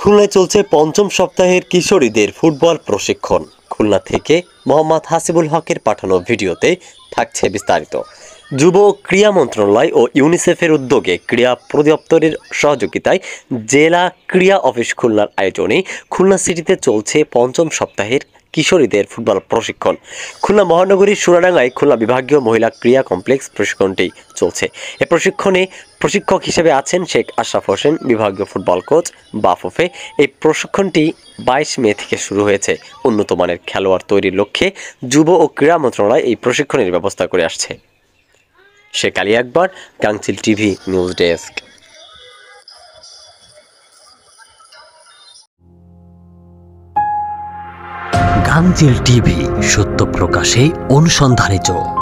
খুলনায় চলছে পঞ্চম সপ্তাহের কিশোরীদের ফুটবল প্রশিক্ষণ। খুলনা থেকে মোহাম্মদ হাসিবুল হকের পাঠানো ভিডিওতে থাকছে বিস্তারিত। যুব ক্রীড়া মন্ত্রণালয় ও ইউনিসেফের উদ্যোগে ক্রীড়া পরিদপ্তরের সহযোগিতায় জেলা ক্রীড়া অফিস খুলনার আয়োজনে খুলনা সিটিতে চলছে পঞ্চম সপ্তাহের কিশোরীদের ফুটবল প্রশিক্ষণ। খুলনা মহানগরীর সোনাডাঙ্গায় খুলনা বিভাগীয় মহিলা ক্রীড়া কমপ্লেক্স প্রশিক্ষণটি চলছে। এ প্রশিক্ষণে প্রশিক্ষক হিসেবে আছেন শেখ আশরাফ হোসেন, বিভাগীয় ফুটবল কোচ বাফুফে। এই প্রশিক্ষণটি 22 মে থেকে শুরু হয়েছে। উন্নত মানের খেলোয়াড় তৈরির লক্ষ্যে যুব ও ক্রীড়া মন্ত্রণালয় এই প্রশিক্ষণের ব্যবস্থা করে আসছে। শেখ আলী আকবর, গাংচিল টিভি নিউজ ডেস্ক। গাংচিল টিভি, সত্য প্রকাশে অনুসন্ধানী চোখ।